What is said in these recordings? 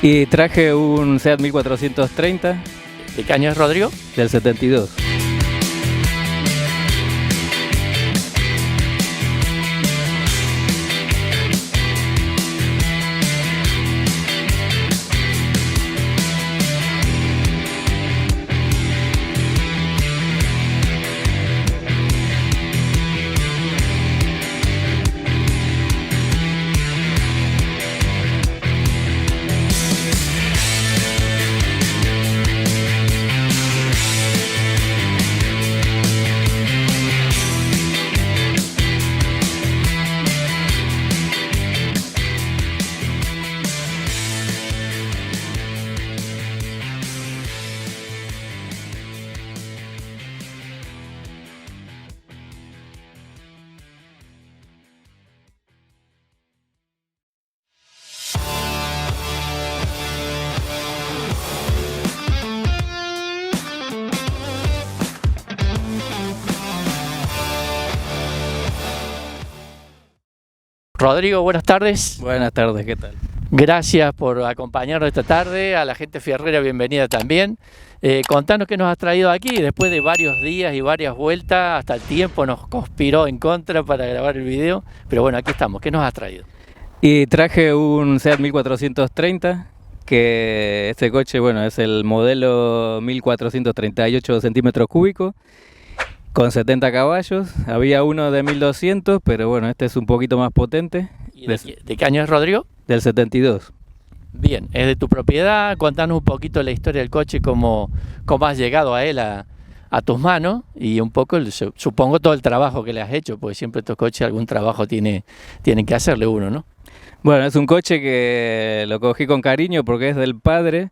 Y traje un Seat 1430 ¿De qué año es, Rodrigo? del 72. Rodrigo, buenas tardes. Buenas tardes, ¿qué tal? Gracias por acompañarnos esta tarde. A la gente fierrera, bienvenida también. Contanos qué nos has traído aquí. Después de varios días y varias vueltas, hasta el tiempo nos conspiró en contra para grabar el video. Pero bueno, aquí estamos. ¿Qué nos has traído? Y traje un Seat 1430, que este coche, bueno, es el modelo 1438 centímetros cúbicos, con 70 caballos. Había uno de 1200, pero bueno, este es un poquito más potente. ¿Y de qué año es, Rodrigo? Del 72. Bien, es de tu propiedad. Contanos un poquito la historia del coche, cómo has llegado a él, a tus manos, y un poco, supongo, todo el trabajo que le has hecho, porque siempre estos coches algún trabajo tienen que hacerle uno, ¿no? Bueno, es un coche que lo cogí con cariño porque es del padre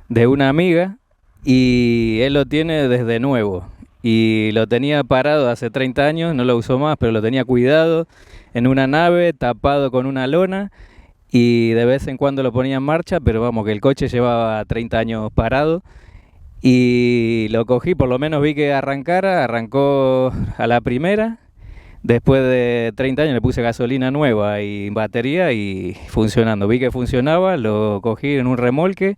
de una amiga y él lo tiene desde nuevo. Y lo tenía parado hace 30 años, no lo usó más, pero lo tenía cuidado en una nave, tapado con una lona, y de vez en cuando lo ponía en marcha, pero vamos, que el coche llevaba 30 años parado. Y lo cogí, por lo menos vi que arrancó a la primera. Después de 30 años le puse gasolina nueva y batería y funcionando. Vi que funcionaba, lo cogí en un remolque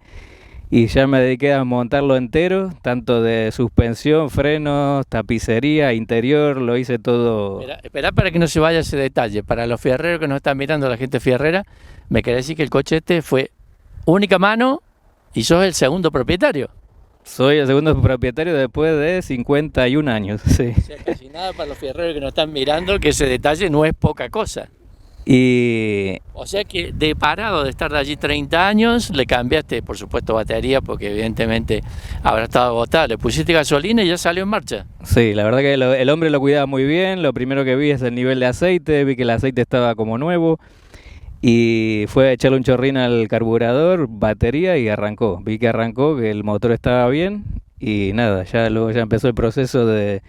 y ya me dediqué a montarlo entero, tanto de suspensión, frenos, tapicería, interior, lo hice todo. Esperá para que no se vaya ese detalle. Para los fierreros que nos están mirando, la gente fierrera, me querés decir que el coche este fue única mano y sos el segundo propietario. Soy el segundo propietario después de 51 años, sí. O sea, casi nada para los fierreros que nos están mirando, que ese detalle no es poca cosa. O sea que de parado de estar de allí 30 años, le cambiaste, por supuesto, batería, porque evidentemente habrá estado agotada, le pusiste gasolina y ya salió en marcha. Sí, la verdad que el hombre lo cuidaba muy bien. Lo primero que vi es el nivel de aceite, vi que el aceite estaba como nuevo y fue a echarle un chorrín al carburador, batería y arrancó. Vi que arrancó, que el motor estaba bien y nada, luego ya empezó el proceso de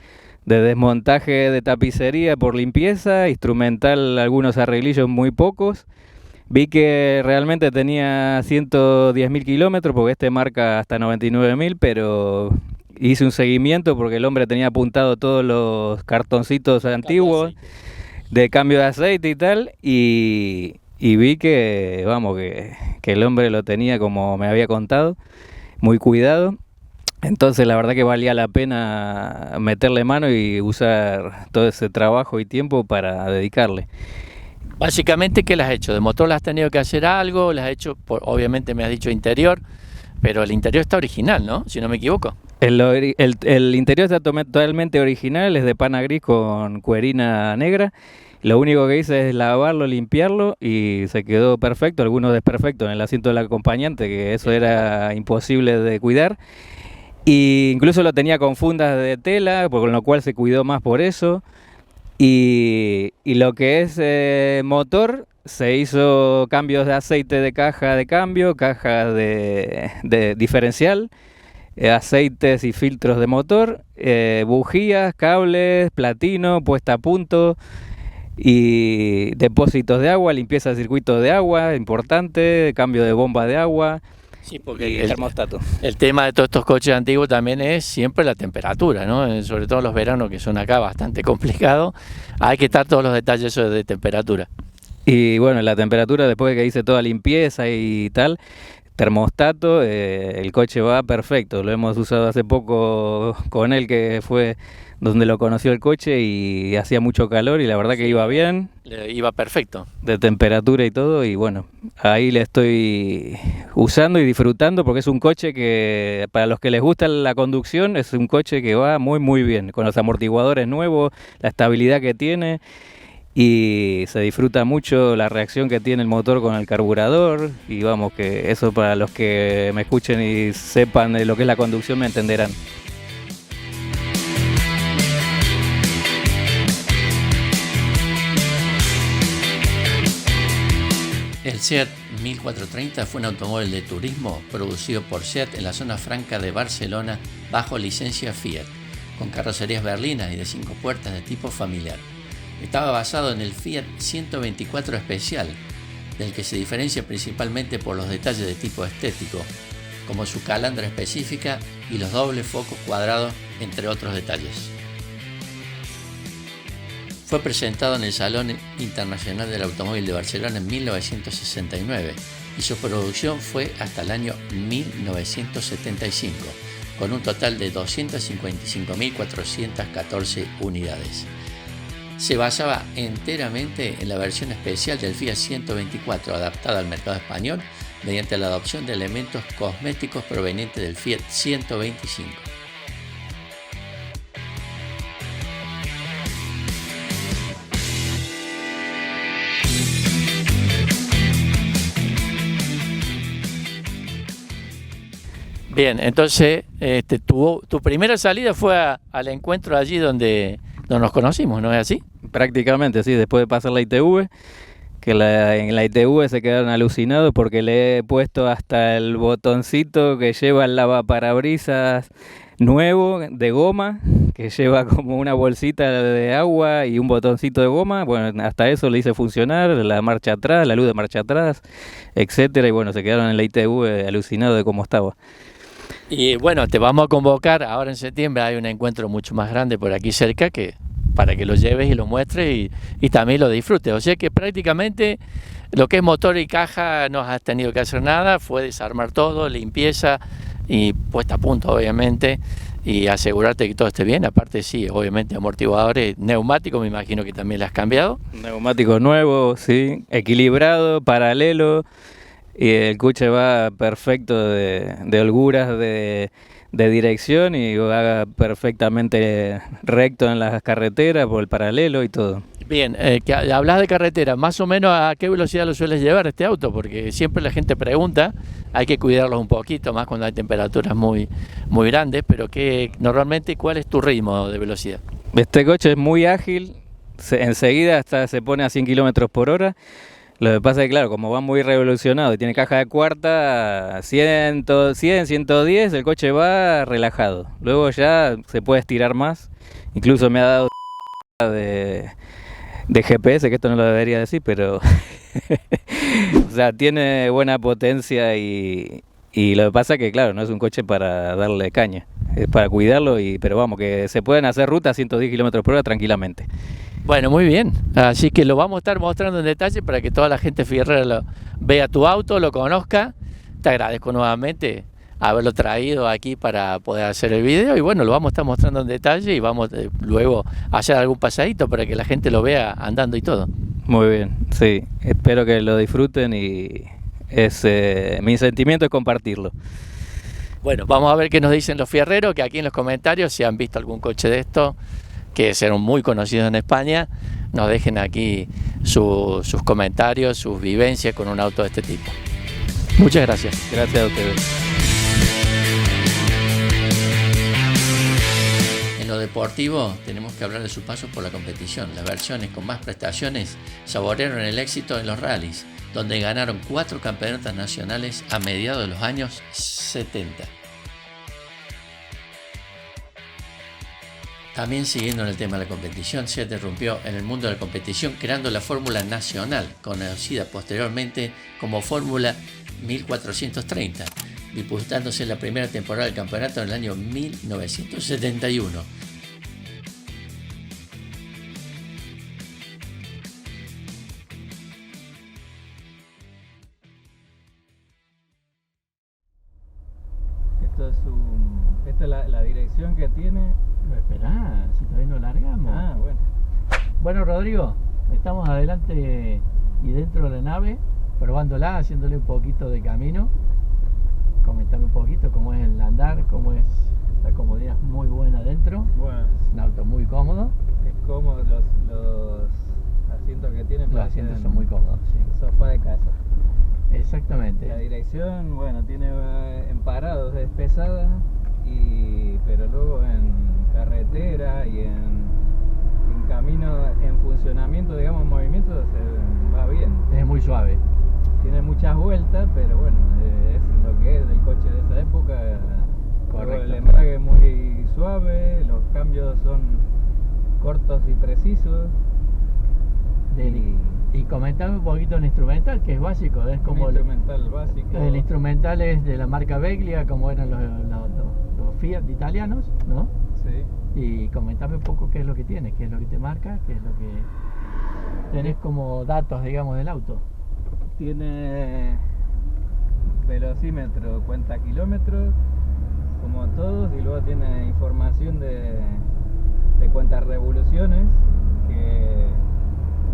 desmontaje de tapicería por limpieza, instrumental algunos arreglillos muy pocos. Vi que realmente tenía 110.000 kilómetros, porque este marca hasta 99.000, pero hice un seguimiento porque el hombre tenía apuntado todos los cartoncitos antiguos de cambio de aceite y tal, y vi que, vamos, que el hombre lo tenía como me había contado, muy cuidado. Entonces la verdad que valía la pena meterle mano y usar todo ese trabajo y tiempo para dedicarle. Básicamente, ¿qué le has hecho? ¿De motor le has tenido que hacer algo? ¿Le has hecho, obviamente me has dicho interior, pero el interior está original, ¿no? Si no me equivoco. El interior está totalmente original, es de pana gris con cuerina negra. Lo único que hice es lavarlo, limpiarlo y se quedó perfecto, algunos desperfectos en el asiento del acompañante, que eso era imposible de cuidar. Y incluso lo tenía con fundas de tela, con lo cual se cuidó más por eso. Y lo que es motor, se hizo cambios de aceite de caja de cambio, caja de diferencial, aceites y filtros de motor, bujías, cables, platino, puesta a punto y depósitos de agua, limpieza de circuitos de agua, importante, cambio de bomba de agua. Sí, porque y el termostato. El tema de todos estos coches antiguos también es siempre la temperatura, ¿no? Sobre todo los veranos, que son acá bastante complicados, hay que estar todos los detalles esos de temperatura. Y bueno, la temperatura, después de que hice toda limpieza y tal, termostato, el coche va perfecto. Lo hemos usado hace poco con él, que fue donde lo conoció el coche, y hacía mucho calor y la verdad que iba bien. Iba perfecto. De temperatura y todo, y bueno, ahí le estoy usando y disfrutando, porque es un coche que, para los que les gusta la conducción, es un coche que va muy muy bien, con los amortiguadores nuevos, la estabilidad que tiene, y se disfruta mucho la reacción que tiene el motor con el carburador, y vamos, que eso, para los que me escuchen y sepan de lo que es la conducción, me entenderán. El SEAT 1430 fue un automóvil de turismo producido por SEAT en la zona franca de Barcelona bajo licencia Fiat, con carrocerías berlinas y de 5 puertas de tipo familiar. Estaba basado en el Fiat 124 Especial, del que se diferencia principalmente por los detalles de tipo estético, como su calandra específica y los dobles focos cuadrados, entre otros detalles. Fue presentado en el Salón Internacional del Automóvil de Barcelona en 1969 y su producción fue hasta el año 1975, con un total de 255.414 unidades. Se basaba enteramente en la versión especial del Fiat 124, adaptada al mercado español mediante la adopción de elementos cosméticos provenientes del Fiat 125. Bien, entonces tu primera salida fue al encuentro allí donde nos conocimos, ¿no es así? Prácticamente, sí, después de pasar la ITV, que en la ITV se quedaron alucinados porque le he puesto hasta el botoncito que lleva el lavaparabrisas nuevo de goma, que lleva como una bolsita de agua y un botoncito de goma. Bueno, hasta eso le hice funcionar, la marcha atrás, la luz de marcha atrás, etcétera, y bueno, se quedaron en la ITV alucinados de cómo estaba. Y bueno, te vamos a convocar ahora en septiembre, hay un encuentro mucho más grande por aquí cerca, para que lo lleves y lo muestres y también lo disfrutes. O sea que prácticamente lo que es motor y caja no has tenido que hacer nada, fue desarmar todo, limpieza y puesta a punto obviamente, y asegurarte que todo esté bien. Aparte sí, obviamente amortiguadores, neumáticos me imagino que también le has cambiado. Neumáticos nuevos, sí, equilibrado, paralelo. Y el coche va perfecto de holguras de dirección, y va perfectamente recto en las carreteras por el paralelo y todo. Bien, que hablas de carretera, más o menos ¿a qué velocidad lo sueles llevar este auto? Porque siempre la gente pregunta, hay que cuidarlos un poquito, más cuando hay temperaturas muy, muy grandes, pero normalmente ¿cuál es tu ritmo de velocidad? Este coche es muy ágil, enseguida hasta se pone a 100 kilómetros por hora. Lo que pasa es que, claro, como va muy revolucionado y tiene caja de cuarta, 100, 110, el coche va relajado. Luego ya se puede estirar más. Incluso me ha dado de GPS, que esto no lo debería decir, pero o sea, tiene buena potencia, y lo que pasa es que, claro, no es un coche para darle caña, es para cuidarlo, pero vamos, que se pueden hacer rutas a 110 kilómetros por hora tranquilamente. Bueno, muy bien. Así que lo vamos a estar mostrando en detalle para que toda la gente fierrera vea tu auto, lo conozca. Te agradezco nuevamente haberlo traído aquí para poder hacer el video, y bueno, lo vamos a estar mostrando en detalle y vamos luego a hacer algún pasadito para que la gente lo vea andando y todo. Muy bien, sí. Espero que lo disfruten, y mi sentimiento es compartirlo. Bueno, vamos a ver qué nos dicen los fierreros, que aquí en los comentarios, si han visto algún coche de esto, que serán muy conocidos en España, nos dejen aquí sus comentarios, sus vivencias con un auto de este tipo. Muchas gracias. Gracias a ustedes. En lo deportivo tenemos que hablar de su paso por la competición. Las versiones con más prestaciones saborearon el éxito en los rallies, donde ganaron 4 campeonatos nacionales a mediados de los años 70. También siguiendo en el tema de la competición, se irrumpió en el mundo de la competición creando la Fórmula Nacional, conocida posteriormente como Fórmula 1430, disputándose la primera temporada del campeonato en el año 1971. esta es la dirección que tiene. Pero esperá, si todavía no largamos. Ah, bueno. Bueno, Rodrigo, estamos adelante y dentro de la nave, probándola, haciéndole un poquito de camino. Comentame un poquito cómo es el andar, cómo es la comodidad, muy buena dentro. Bueno, es un auto muy cómodo. Es cómodo, los asientos que tienen. Los asientos son muy cómodos, sí. Sofá de casa. Exactamente. La dirección, bueno, tiene en parados es pesada, pero luego en carretera y en camino, en funcionamiento, digamos, en movimiento, se va bien. Es muy suave. Tiene muchas vueltas, pero bueno, es lo que es del coche de esa época. Correcto. El embrague es muy suave, los cambios son cortos y precisos. Y comentame un poquito el instrumental, que es básico, es como el instrumental básico. El instrumental es de la marca Beglia, como eran los Fiat italianos, ¿no? Sí. Y comentame un poco qué es lo que tienes, qué es lo que te marca, qué es lo que tenés como datos, digamos, del auto. Tiene velocímetro, cuenta kilómetros, como todos, y luego tiene información de cuentas revoluciones, que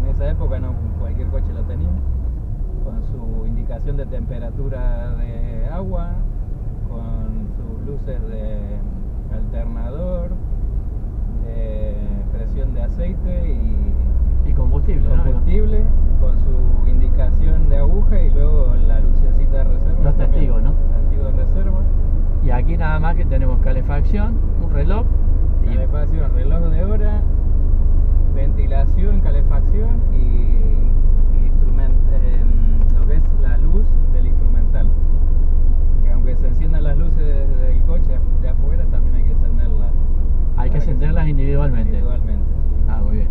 en esa época no cualquier coche lo tenía, con su indicación de temperatura de agua, con sus luces de alternador, de presión de aceite y combustible, combustible, ¿no? Con su indicación de aguja y luego la lucecita de reserva. Los testigos, ¿no? Testigos de reserva. Y aquí nada más que tenemos calefacción, un reloj. Calefacción, reloj de hora, ventilación, calefacción y lo que es la luz del instrumental. Que aunque se enciendan las luces del coche de afuera, también hay que encenderlas. Hay que encenderlas individualmente. Individualmente, sí. Ah, muy bien.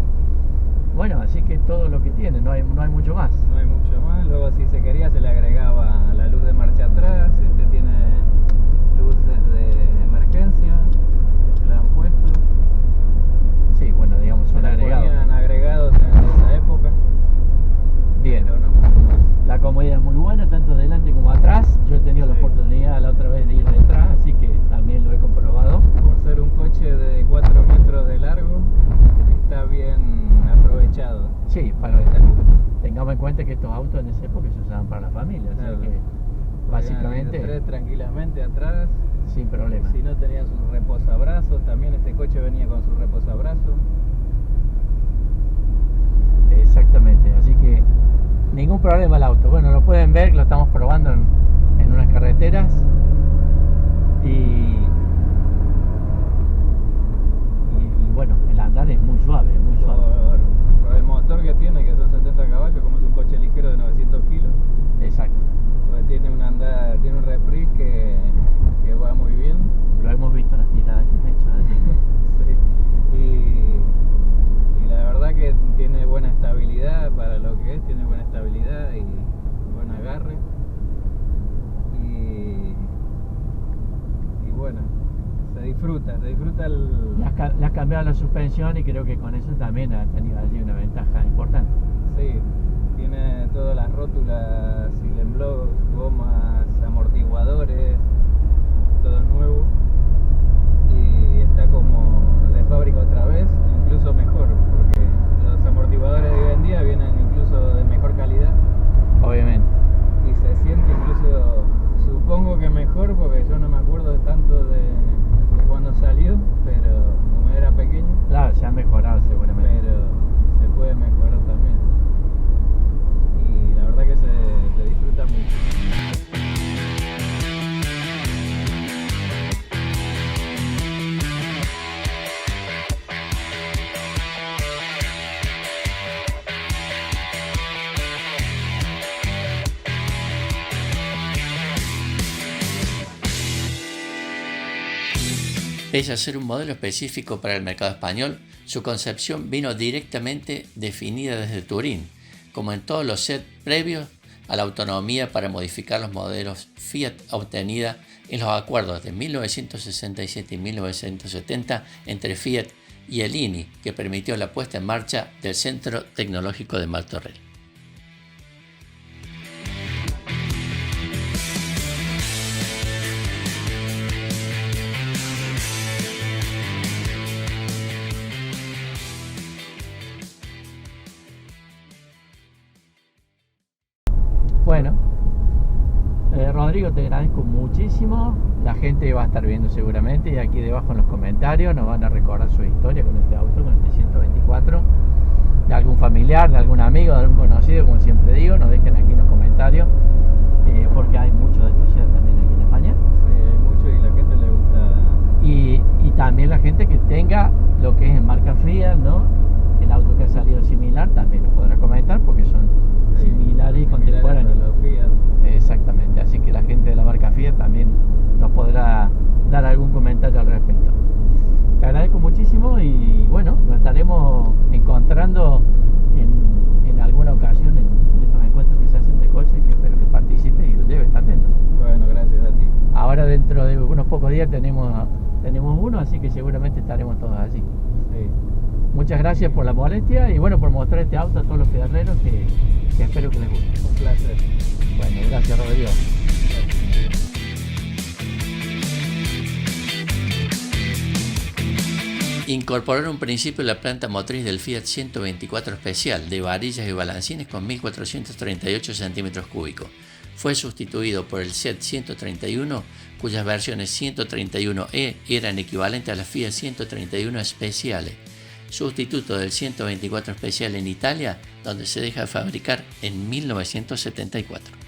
Bueno, así que todo lo que tiene, no hay mucho más. No hay mucho más. Luego, si se quería, se le agregaba la luz de marcha atrás. Tiene luces de emergencia que se le han puesto. Sí, bueno, digamos, son agregados. Ponían agregados en esa época. Bien. Pero no mucho más. La comodidad es muy buena, tanto delante como atrás. Yo he tenido la oportunidad la otra vez de ir detrás, así que también lo he comprobado. Por ser un coche de 4 metros de largo, está bien aprovechado. Sí, tengamos en cuenta que estos autos en esa época se usaban para la familia, claro. Así que básicamente... Tres tranquilamente atrás. Sin problema. Si no tenía su reposabrazos, también este coche venía con su reposabrazos. Exactamente, así que ningún problema el auto. Bueno, lo pueden ver, lo estamos probando en unas carreteras y bueno, el andar es muy suave, muy suave. Por el motor que tiene, que son 70 caballos, como es un coche ligero de 900 kilos. Exacto. Pues tiene un reprise que va muy bien. Lo hemos visto en las tiradas que he hecho. Sí. Y la verdad que tiene buena estabilidad para lo que es, tiene buena estabilidad y buen agarre. Y bueno, se disfruta el... Le has cambiado la suspensión y creo que con eso también ha tenido allí una ventaja importante. Sí, tiene todas las rótulas, Silemblock, gomas, amortiguadores, todo nuevo. Y está como de fábrica otra vez, incluso mejor, porque los amortiguadores de hoy en día vienen incluso de mejor calidad. Obviamente. Y se siente incluso, supongo que mejor, porque yo no me acuerdo de tanto de cuando salió, pero como era pequeño. Claro, se ha mejorado seguramente. Pero se puede mejorar también. Y la verdad que se disfruta mucho. Pese a ser un modelo específico para el mercado español, su concepción vino directamente definida desde Turín, como en todos los sets previos a la autonomía para modificar los modelos Fiat obtenida en los acuerdos de 1967 y 1970 entre Fiat y el INI, que permitió la puesta en marcha del Centro Tecnológico de Martorell. Bueno, Rodrigo, te agradezco muchísimo. La gente va a estar viendo seguramente, y aquí debajo en los comentarios nos van a recordar su historia con este auto, con este 124, de algún familiar, de algún amigo, de algún conocido, como siempre digo, nos dejen aquí en los comentarios, porque hay muchos de estos ya también aquí en España. Sí, hay mucho y la gente le gusta. Y también la gente que tenga lo que es en marca Fiat, ¿no? El auto que ha salido similar también lo podrá comentar, porque son similares y contemporáneos. Exactamente, así que la gente de la marca Fiat también nos podrá dar algún comentario al respecto. Te agradezco muchísimo y bueno, nos estaremos encontrando en alguna ocasión en estos encuentros que se hacen de coche, que espero que participes y lo lleves también, ¿no? Bueno, gracias a ti. Ahora dentro de unos pocos días tenemos uno, así que seguramente estaremos todos allí. Sí. Muchas gracias por la molestia y bueno, por mostrar este auto a todos los fiatreros que espero que les guste. Un placer. Bueno, gracias, Rodrigo. Incorporaron un principio en la planta motriz del Fiat 124 especial de varillas y balancines con 1438 centímetros cúbicos. Fue sustituido por el Fiat 131, cuyas versiones 131E eran equivalentes a las Fiat 131 especiales, sustituto del 124 especial en Italia, donde se deja de fabricar en 1974.